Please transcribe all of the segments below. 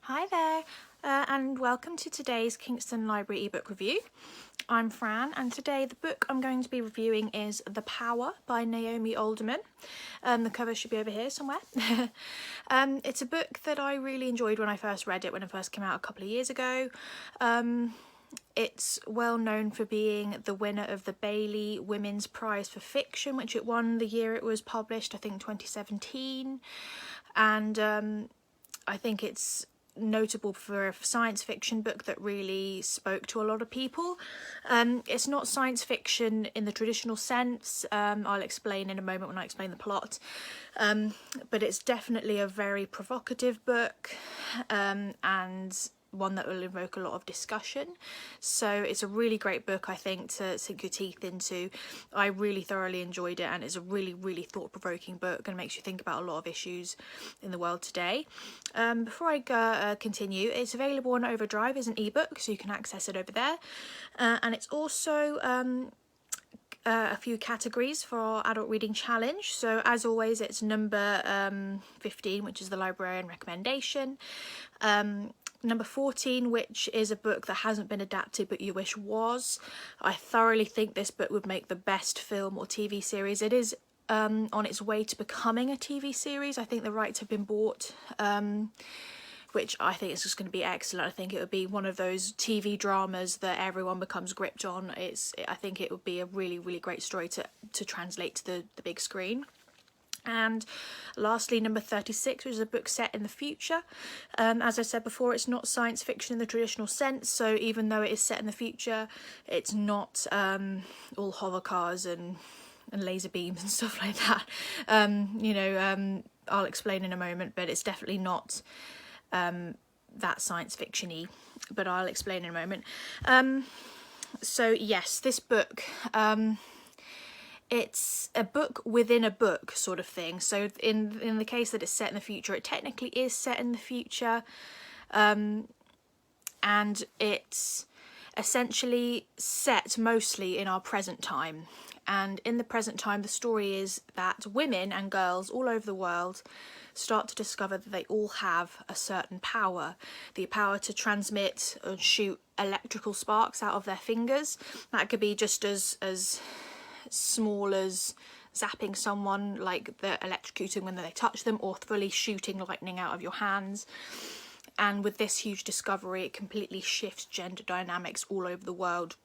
Hi there, and welcome to today's Kingston Library ebook review. I'm Fran, and today the book I'm going to be reviewing is The Power by Naomi Alderman. The cover should be over here somewhere. It's a book that I really enjoyed when I first read it, when it first came out a couple of years ago. It's well known for being the winner of the Bailey Women's Prize for Fiction, which it won the year it was published, I think 2017. And I think it's notable for a science fiction book that really spoke to a lot of people. It's not science fiction in the traditional sense. I'll explain in a moment when I explain the plot. But it's definitely a very provocative book, and one that will evoke a lot of discussion. So it's a really great book, I think, to sink your teeth into. I really thoroughly enjoyed it, and it's a really thought-provoking book and makes you think about a lot of issues in the world today. Before I continue, it's available on Overdrive as an ebook, so you can access it over there. And it's also a few categories for our adult reading challenge. So as always, it's number 15, which is the librarian recommendation. Number 14, which is a book that hasn't been adapted but you wish was. I thoroughly think this book would make the best film or TV series. It is on its way to becoming a TV series. I think the rights have been bought, which I think is just going to be excellent. I think it would be one of those TV dramas that everyone becomes gripped on. I think it would be a really great story to translate to the big screen. And lastly, number 36, which is a book set in the future. As I said before, it's not science fiction in the traditional sense, so even though it is set in the future, it's not all hover cars and laser beams and stuff like that. I'll explain in a moment, but it's definitely not that science fiction-y, but I'll explain in a moment. So yes, this book, it's a book within a book sort of thing. So in the case that it's set in the future, it technically is set in the future, and it's essentially set mostly in our present time. And in the present time, the story is that women and girls all over the world start to discover that they all have a certain power. The power to transmit and shoot electrical sparks out of their fingers. That could be just as small as zapping someone, like they're electrocuting when they touch them, or fully shooting lightning out of your hands. And with this huge discovery, it completely shifts gender dynamics all over the world.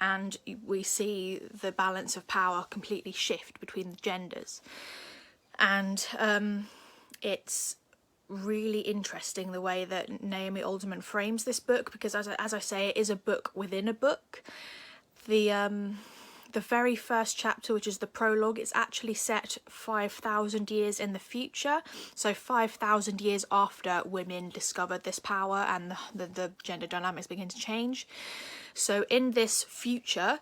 And we see the balance of power completely shift between the genders. And it's really interesting the way that Naomi Alderman frames this book, because as I say, it is a book within a book. The very first chapter, which is the prologue, it's actually set 5,000 years in the future. So 5,000 years after women discovered this power and the gender dynamics begin to change. So in this future,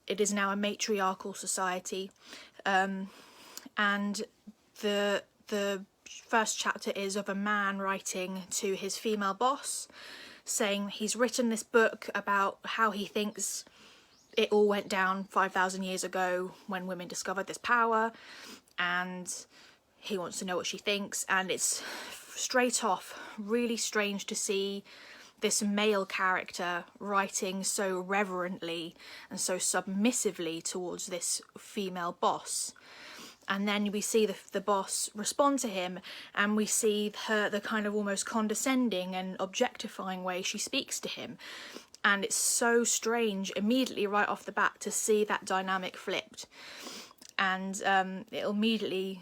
it is now a matriarchal society. And the first chapter is of a man writing to his female boss, saying he's written this book about how he thinks it all went down 5,000 years ago when women discovered this power, and he wants to know what she thinks. And it's straight off really strange to see this male character writing so reverently and so submissively towards this female boss. And then we see the boss respond to him, and we see the kind of almost condescending and objectifying way she speaks to him. And it's so strange immediately right off the bat to see that dynamic flipped. And it immediately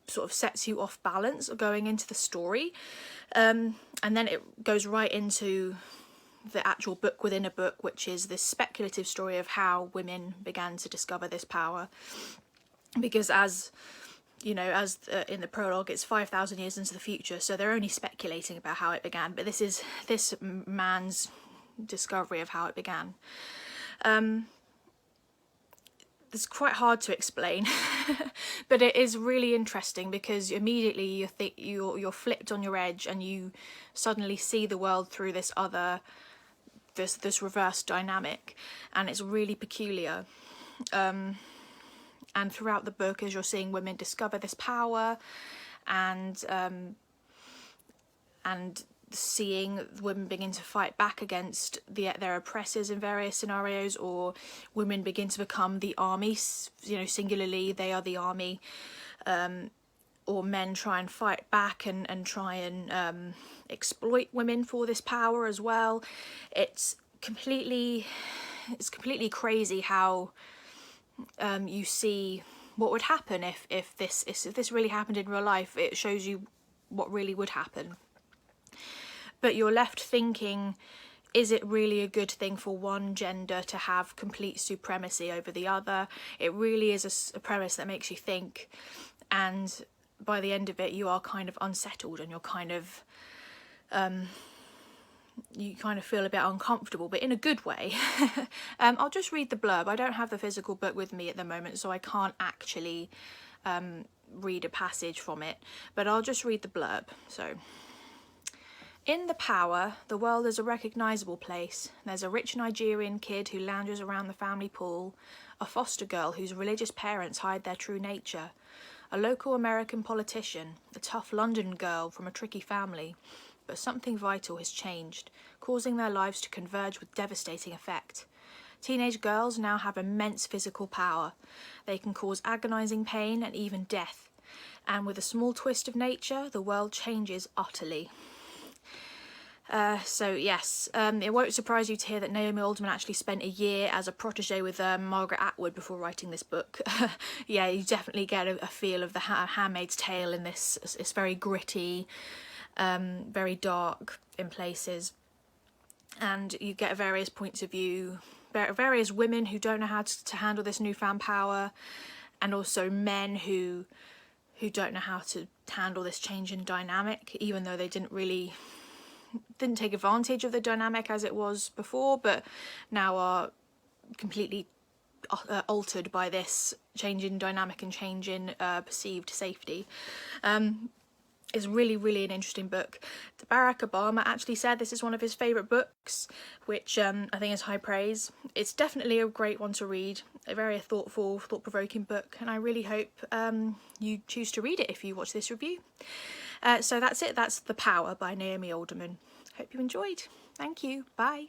sort of sets you off balance going into the story. And then it goes right into the actual book within a book, which is this speculative story of how women began to discover this power. Because as in the prologue, it's 5,000 years into the future, so they're only speculating about how it began. But this is this man's discovery of how it began. It's quite hard to explain, but it is really interesting because immediately you think you're flipped on your edge, and you suddenly see the world through this reverse dynamic, and it's really peculiar. And throughout the book, as you're seeing women discover this power, and and seeing women begin to fight back against their oppressors in various scenarios, or women begin to become the army, you know, singularly they are the army, or men try and fight back and try and exploit women for this power as well. It's completely crazy how you see what would happen if this really happened in real life. It shows you what really would happen. But you're left thinking, is it really a good thing for one gender to have complete supremacy over the other? It really is a premise that makes you think, and by the end of it you are kind of unsettled, and you're kind of you kind of feel a bit uncomfortable, but in a good way. I'll just read the blurb. I don't have the physical book with me at the moment, so I can't actually read a passage from it, but I'll just read the blurb. So, in The Power, the world is a recognisable place. There's a rich Nigerian kid who lounges around the family pool, a foster girl whose religious parents hide their true nature, a local American politician, a tough London girl from a tricky family. But something vital has changed, causing their lives to converge with devastating effect. Teenage girls now have immense physical power. They can cause agonising pain and even death. And with a small twist of nature, the world changes utterly. So yes, it won't surprise you to hear that Naomi Alderman actually spent a year as a protege with Margaret Atwood before writing this book. Yeah, you definitely get a feel of the Handmaid's Tale in this. It's very gritty, very dark in places, and you get various points of view, various women who don't know how to handle this newfound power, and also men who don't know how to handle this change in dynamic, even though they didn't take advantage of the dynamic as it was before, but now are completely altered by this change in dynamic and change in perceived safety. It's really, really an interesting book. Barack Obama actually said this is one of his favourite books, which I think is high praise. It's definitely a great one to read, a very thoughtful, thought-provoking book, and I really hope you choose to read it if you watch this review. So that's it. That's The Power by Naomi Alderman. Hope you enjoyed. Thank you. Bye.